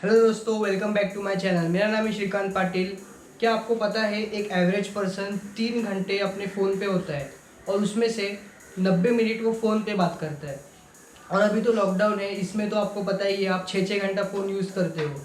Hello दोस्तों, welcome back to my channel. मेरा नाम है श्रीकांत पाटिल। क्या आपको पता है एक एवरेज पर्सन 3 घंटे अपने फ़ोन पे होता है और उसमें से 90 मिनट वो फ़ोन पे बात करता है। और अभी तो लॉकडाउन है, इसमें तो आपको पता ही है आप 6-6 घंटा फ़ोन यूज़ करते हो।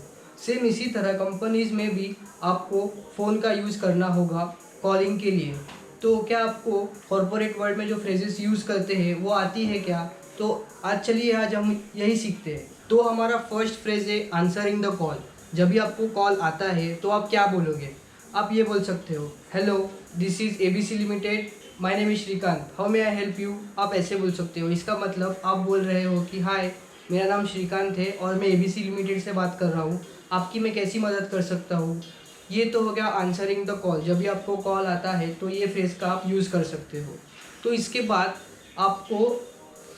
सेम इसी तरह कंपनीज़ में भी आपको फ़ोन का यूज़ करना होगा कॉलिंग के लिए। तो क्या आपको कॉर्पोरेट वर्ल्ड में जो फ्रेजेस यूज़ करते हैं वो आती है क्या? तो आज हम यही सीखते हैं। तो हमारा फर्स्ट फ्रेज है आंसरिंग द कॉल। जब भी आपको कॉल आता है तो आप क्या बोलोगे? आप ये बोल सकते हो, hello this is ABC limited, my name is Shrikant, how may I help you. आप ऐसे बोल सकते हो। इसका मतलब आप बोल रहे हो कि हाय, मेरा नाम श्रीकांत है और मैं ABC लिमिटेड से बात कर रहा हूँ, आपकी मैं कैसी मदद कर सकता हूँ। ये तो हो गया आंसरिंग द कॉल। जब भी आपको कॉल आता है तो ये फ्रेज़ का आप यूज़ कर सकते हो। तो इसके बाद आपको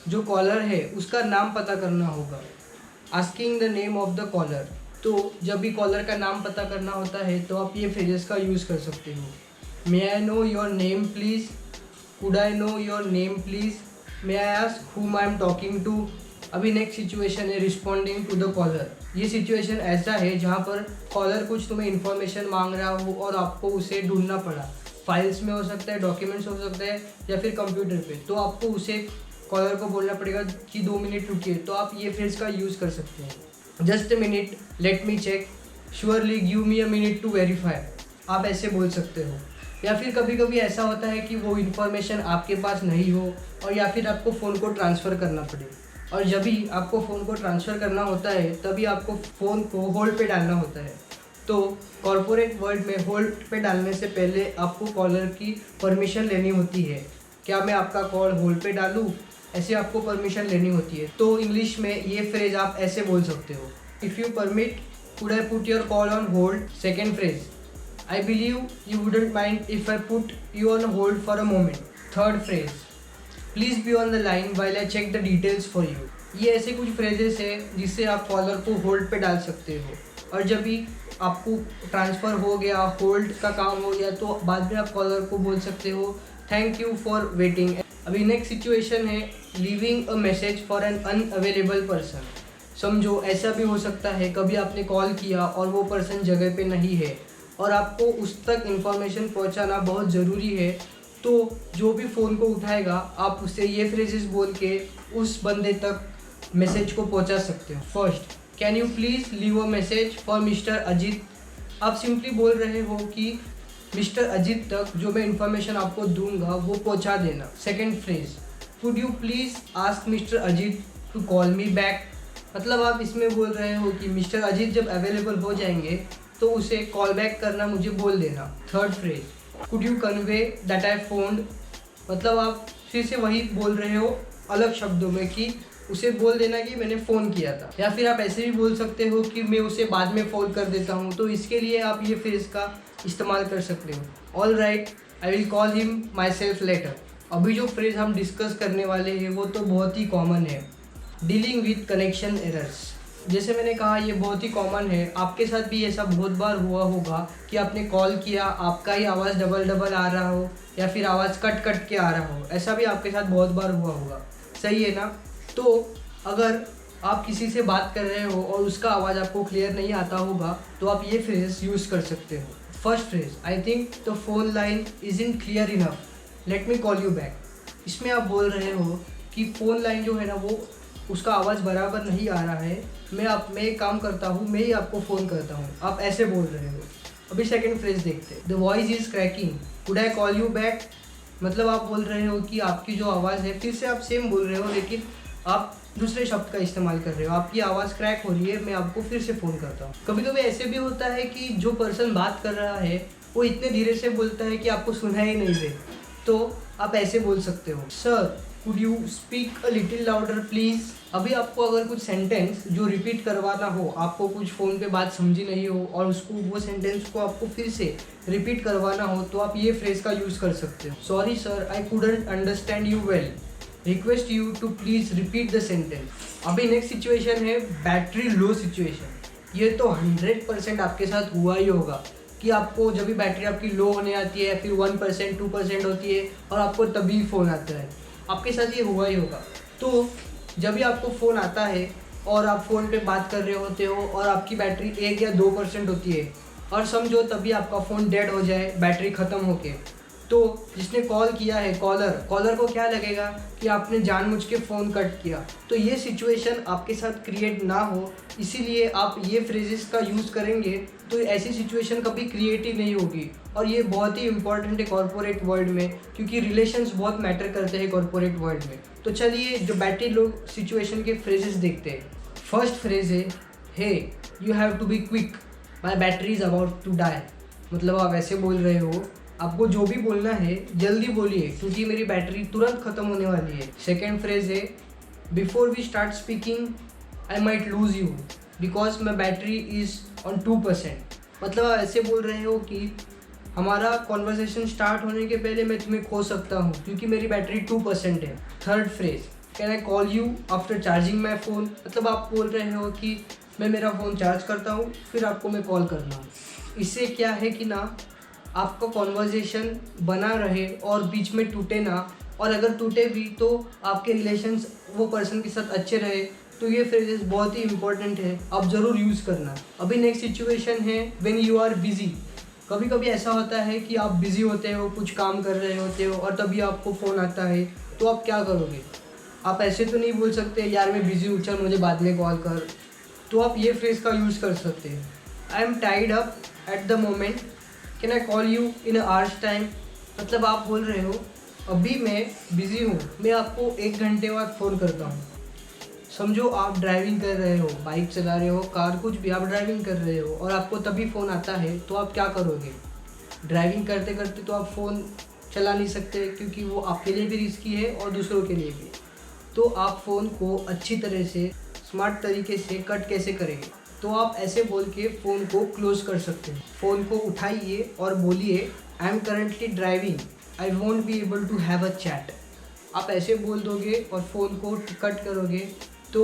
जो कॉलर है उसका नाम पता करना होगा। Asking the name of the caller. तो जब भी कॉलर का नाम पता करना होता है तो आप ये फ्रेजेस का यूज़ कर सकते हो। May I know your name please, could I know your name please, may I ask whom I am talking to. अभी नेक्स्ट सिचुएशन है रिस्पॉन्डिंग टू द कॉलर। ये सिचुएशन ऐसा है जहाँ पर कॉलर कुछ तुम्हें इन्फॉर्मेशन मांग रहा हो और आपको उसे ढूंढना पड़ा। फाइल्स में हो सकता है, डॉक्यूमेंट्स हो सकता है या फिर कंप्यूटर पे। तो आपको उसे कॉलर को बोलना पड़ेगा कि 2 मिनट रुकिए। तो आप ये फ्रेज का यूज़ कर सकते हैं। Just a minute, let me check, surely give me a minute to verify. आप ऐसे बोल सकते हो। या फिर कभी कभी ऐसा होता है कि वो इन्फॉर्मेशन आपके पास नहीं हो और या फिर आपको फ़ोन को ट्रांसफ़र करना पड़े। और जब भी आपको फ़ोन को ट्रांसफ़र करना होता है तभी आपको फ़ोन को होल्ड पे डालना होता है। तो कॉर्पोरेट वर्ल्ड में होल्ड पे डालने से पहले आपको कॉलर की परमिशन लेनी होती है। क्या मैं आपका कॉल होल्ड पे डालूँ? ऐसे आपको परमिशन लेनी होती है। तो इंग्लिश में ये फ्रेज आप ऐसे बोल सकते हो, if you permit could I put your call on hold. Second phrase, I believe you wouldn't mind if I put you on hold for a moment. Third phrase, please be on the line while I check the details for you. ये ऐसे कुछ phrases हैं जिससे आप collar को hold पे डाल सकते हो। और जब भी आपको ट्रांसफ़र हो गया, होल्ड का काम हो गया, तो बाद में आप कॉलर को बोल सकते हो थैंक यू फॉर वेटिंग। अभी नेक्स्ट सिचुएशन है leaving a message for an unavailable person. समझो ऐसा भी हो सकता है कभी आपने कॉल किया और वो पर्सन जगह पे नहीं है और आपको उस तक इन्फॉर्मेशन पहुंचाना बहुत ज़रूरी है। तो जो भी फ़ोन को उठाएगा आप उससे ये फ्रेजेस बोल के उस बंदे तक मैसेज को पहुंचा सकते हो। First, can you please leave a message for mister Ajit. आप सिंपली बोल रहे हो कि मिस्टर अजीत तक जो मैं इन्फॉर्मेशन आपको दूंगा वो पहुंचा देना। Second phrase, could you please ask mister Ajit to call me back. मतलब आप इसमें बोल रहे हो कि मिस्टर अजीत जब अवेलेबल हो जाएंगे तो उसे कॉल बैक करना मुझे बोल देना। Third phrase, could you convey that I found. मतलब आप फिर से वही बोल रहे हो अलग शब्दों में कि उसे बोल देना कि मैंने फ़ोन किया था। या फिर आप ऐसे भी बोल सकते हो कि मैं उसे बाद में फ़ोन कर देता हूँ। तो इसके लिए आप ये फ्रेज का इस्तेमाल कर सकते हो। All right, I will call him myself later. अभी जो फ्रेज हम डिस्कस करने वाले हैं वो तो बहुत ही कॉमन है, डीलिंग विद कनेक्शन एरर्स। जैसे मैंने कहा ये बहुत ही कॉमन है। आपके साथ भी ऐसा बहुत बार हुआ होगा कि आपने कॉल किया, आपका ही आवाज़ डबल डबल आ रहा हो या फिर आवाज़ कट कट के आ रहा हो। ऐसा भी आपके साथ बहुत बार हुआ होगा, सही है ना? तो अगर आप किसी से बात कर रहे हो और उसका आवाज़ आपको क्लियर नहीं आता होगा तो आप ये फ्रेज यूज़ कर सकते हो। First phrase, I think the phone line is in clear enough, let me call you back. इसमें आप बोल रहे हो कि फ़ोन लाइन जो है ना वो उसका आवाज़ बराबर नहीं आ रहा है, मैं एक काम करता हूँ, मैं ही आपको फ़ोन करता हूँ। आप ऐसे बोल रहे हो। अभी सेकंड फ्रेज देखते हैं, the voice is cracking, could I call you back. मतलब आप बोल रहे हो कि आपकी जो आवाज़ है, फिर से आप सेम बोल रहे हो लेकिन आप दूसरे शब्द का इस्तेमाल कर रहे हो। आपकी आवाज़ क्रैक हो रही है, मैं आपको फिर से फ़ोन करता हूँ। कभी कभी ऐसे भी होता है कि जो पर्सन बात कर रहा है वो इतने धीरे से बोलता है कि आपको सुना ही नहीं दे। तो आप ऐसे बोल सकते हो, sir could you speak a little louder please. अभी आपको अगर कुछ सेंटेंस जो रिपीट करवाना हो, आपको कुछ फ़ोन पे बात समझी नहीं हो और उसको वो सेंटेंस को आपको फिर से रिपीट करवाना हो तो आप ये फ्रेज का यूज़ कर सकते हो। Sorry sir, I couldn't understand you well, request you to please repeat the sentence. अभी नेक्स्ट सिचुएशन है बैटरी लो सिचुएशन। ये तो 100% आपके साथ हुआ ही होगा कि आपको जब भी बैटरी आपकी लो होने आती है, फिर 1% 2% होती है और आपको तभी फ़ोन आता है। आपके साथ ये हुआ ही होगा। तो जब भी आपको फ़ोन आता है और आप फ़ोन पे बात कर रहे होते हो और आपकी बैटरी 1 या 2% होती है और समझो तभी आपका फ़ोन डेड हो जाए बैटरी ख़त्म होके, तो जिसने कॉल किया है कॉलर को क्या लगेगा कि आपने जानबूझ के फ़ोन कट किया। तो ये सिचुएशन आपके साथ क्रिएट ना हो, इसीलिए आप ये फ्रेजेस का यूज़ करेंगे तो ऐसी सिचुएशन कभी क्रिएट ही नहीं होगी। और ये बहुत ही इंपॉर्टेंट है कॉर्पोरेट वर्ल्ड में, क्योंकि रिलेशंस बहुत मैटर करते हैं कॉर्पोरेट वर्ल्ड में। तो चलिए जो बैटरी लोग सिचुएशन के फ्रेजेस देखते हैं। फर्स्ट फ्रेज है, hey you have to be quick, my battery is about to die. मतलब आप ऐसे बोल रहे हो, आपको जो भी बोलना है जल्दी बोलिए क्योंकि मेरी बैटरी तुरंत ख़त्म होने वाली है। सेकेंड फ्रेज है, before we start speaking I might lose you because my battery is on 2%। मतलब आप ऐसे बोल रहे हो कि हमारा कॉन्वर्सेशन स्टार्ट होने के पहले मैं तुम्हें खो सकता हूँ क्योंकि मेरी बैटरी 2% है। Third phrase, can I call you after charging my phone. मतलब आप बोल रहे हो कि मैं मेरा फ़ोन चार्ज करता हूँ फिर आपको मैं कॉल करना हूँ। इससे क्या है कि ना आपका कॉन्वर्जेसन बना रहे और बीच में टूटे ना, और अगर टूटे भी तो आपके रिलेशंस वो पर्सन के साथ अच्छे रहे। तो ये फ्रेजेस बहुत ही इंपॉर्टेंट है, आप ज़रूर यूज़ करना। अभी नेक्स्ट सिचुएशन है व्हेन यू आर बिज़ी। कभी कभी ऐसा होता है कि आप बिज़ी होते हो, कुछ काम कर रहे होते हो और तभी आपको फ़ोन आता है, तो आप क्या करोगे? आप ऐसे तो नहीं बोल सकते यार मैं बिज़ी हूँ चल मुझे बाद में कॉल कर। तो आप ये फ्रेज़ का यूज़ कर सकते हैं, I am tied up at the moment, can I call you in hours time. मतलब आप बोल रहे हो अभी मैं बिज़ी हूँ, मैं आपको 1 घंटे बाद फ़ोन करता हूँ। समझो आप ड्राइविंग कर रहे हो, बाइक चला रहे हो, कार, कुछ भी आप ड्राइविंग कर रहे हो और आपको तभी फ़ोन आता है, तो आप क्या करोगे? ड्राइविंग करते करते तो आप फ़ोन चला नहीं सकते क्योंकि वो आपके लिए भी रिस्की है और दूसरों के लिए भी। तो आप फ़ोन को अच्छी तरह से स्मार्ट तरीके से कट कैसे करेंगे? तो आप ऐसे बोल के फ़ोन को क्लोज कर सकते हैं। फ़ोन को उठाइए और बोलिए I am currently driving, I won't be able to have a chat. आप ऐसे बोल दोगे और फ़ोन को कट करोगे तो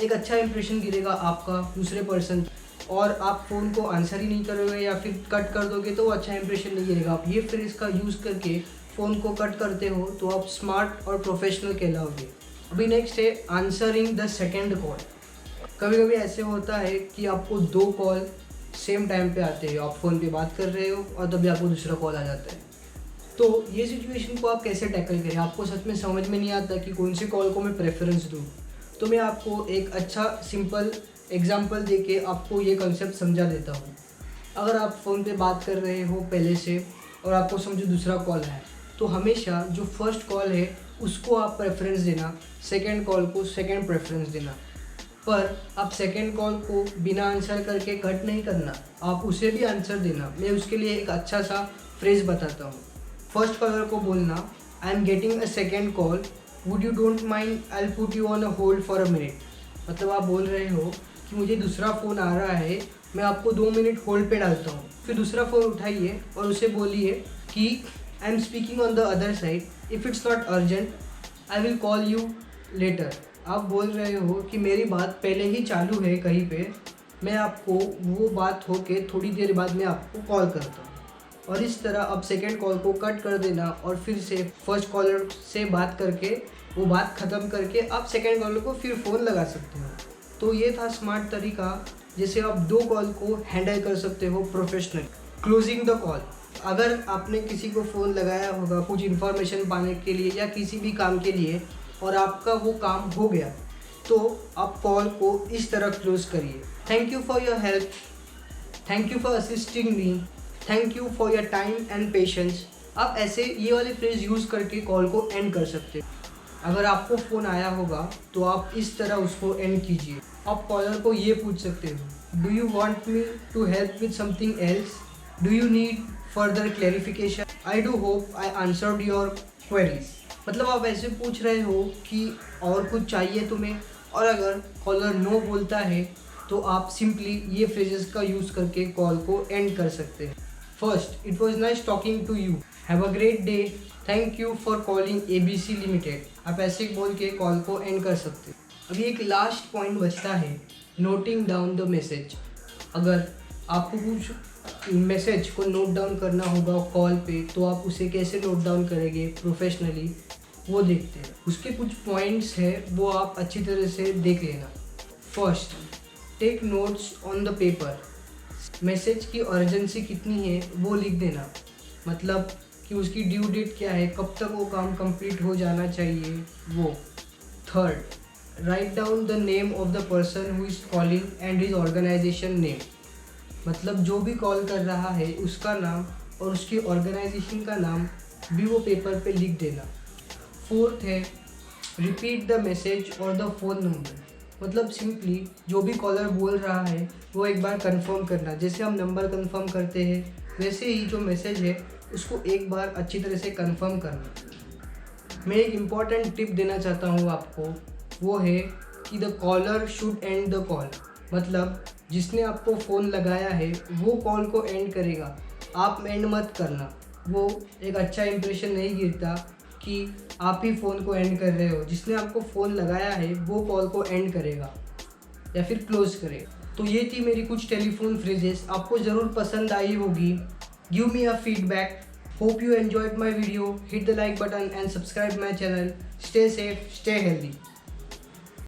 एक अच्छा इंप्रेशन गिरेगा आपका दूसरे पर्सन, और आप फ़ोन को आंसर ही नहीं करोगे या फिर कट कर दोगे तो अच्छा इंप्रेशन नहीं गिरेगा। आप ये फ्रेज का यूज़ करके फ़ोन को कट करते हो तो आप स्मार्ट और प्रोफेशनल कहलाओगे। अभी नेक्स्ट है आंसरिंग द सेकेंड कॉल। कभी कभी ऐसे होता है कि आपको 2 कॉल सेम टाइम पे आते हैं, आप फ़ोन पे बात कर रहे हो और तभी आपको दूसरा कॉल आ जाता है। तो ये सिचुएशन को आप कैसे टैकल करें? आपको सच में समझ में नहीं आता कि कौन सी कॉल को मैं प्रेफरेंस दूँ। तो मैं आपको एक अच्छा सिंपल एग्जांपल देके आपको ये कॉन्सेप्ट समझा देता हूँ। अगर आप फ़ोन पे बात कर रहे हो पहले से और आपको समझो दूसरा कॉल है, तो हमेशा जो फर्स्ट कॉल है उसको आप प्रेफरेंस देना, सेकंड कॉल को सेकंड प्रेफरेंस देना। पर आप सेकंड कॉल को बिना आंसर करके कट नहीं करना, आप उसे भी आंसर देना। मैं उसके लिए एक अच्छा सा फ्रेज बताता हूँ। फर्स्ट कॉलर को बोलना I am getting a second call, would you don't mind I will put you on a hold for a minute. मतलब आप बोल रहे हो कि मुझे दूसरा फ़ोन आ रहा है, मैं आपको 2 मिनट होल्ड पे डालता हूँ। फिर दूसरा फ़ोन उठाइए और उसे बोलिए कि I am speaking on the other side, if it's not urgent I will call you later. आप बोल रहे हो कि मेरी बात पहले ही चालू है कहीं पे, मैं आपको वो बात हो के थोड़ी देर बाद मैं आपको कॉल करता हूँ। और इस तरह आप सेकेंड कॉल को कट कर देना और फिर से फर्स्ट कॉलर से बात करके वो बात ख़त्म करके आप सेकेंड कॉलर को फिर फ़ोन लगा सकते हो। तो ये था स्मार्ट तरीका जैसे आप 2 कॉल को हैंडल कर सकते हो प्रोफेशनल। क्लोजिंग द कॉल, अगर आपने किसी को फ़ोन लगाया होगा कुछ इन्फॉर्मेशन पाने के लिए या किसी भी काम के लिए और आपका वो काम हो गया, तो आप कॉल को इस तरह क्लोज करिए। Thank you for your help, thank you for assisting me, thank you for your time and patience. आप ऐसे ये वाले फ्रेज यूज़ करके कॉल को एंड कर सकते हो। अगर आपको फ़ोन आया होगा तो आप इस तरह उसको एंड कीजिए। आप कॉलर को ये पूछ सकते हो, do you want me to help with something else, do you need further clarification, I do hope I answered your queries. मतलब आप ऐसे पूछ रहे हो कि और कुछ चाहिए तुम्हें, और अगर कॉलर नो बोलता है तो आप सिंपली ये फ्रेजेस का यूज़ करके कॉल को एंड कर सकते हैं। First, it was nice talking to you, have a great day, thank you for calling ABC limited. आप ऐसे बोल के कॉल को एंड कर सकते हैं। अभी एक लास्ट पॉइंट बचता है, नोटिंग डाउन द मैसेज। अगर आपको कुछ मैसेज को नोट डाउन करना होगा कॉल पे, तो आप उसे कैसे नोट डाउन करेंगे प्रोफेशनली, वो देखते हैं। उसके कुछ पॉइंट्स है वो आप अच्छी तरह से देख लेना। First, take notes on the paper. Message की अर्जेंसी कितनी है वो लिख देना, मतलब कि उसकी ड्यू डेट क्या है, कब तक वो काम कंप्लीट हो जाना चाहिए वो। Third, write down the name of the person who is calling and his organisation name, मतलब जो भी कॉल कर रहा है उसका नाम और उसकी ऑर्गेनाइजेशन का नाम भी वो पेपर पे लिख देना। फोर्थ है, रिपीट द मैसेज और द फ़ोन नंबर, मतलब सिंपली जो भी कॉलर बोल रहा है वो एक बार कंफर्म करना। जैसे हम नंबर कंफर्म करते हैं वैसे ही जो मैसेज है उसको एक बार अच्छी तरह से कंफर्म करना। मैं एक इम्पॉर्टेंट टिप देना चाहता हूँ आपको, वो है कि the caller should end the call, मतलब जिसने आपको फ़ोन लगाया है वो कॉल को एंड करेगा, आप एंड मत करना। वो एक अच्छा इंप्रेशन नहीं गिरता कि आप ही फ़ोन को एंड कर रहे हो। जिसने आपको फ़ोन लगाया है वो कॉल को एंड करेगा या फिर क्लोज करेगा। तो ये थी मेरी कुछ टेलीफोन फ्रेजेस, आपको ज़रूर पसंद आई होगी। Give me a feedback. Hope you enjoyed my video. Hit the like button and subscribe my channel. Stay safe, stay healthy.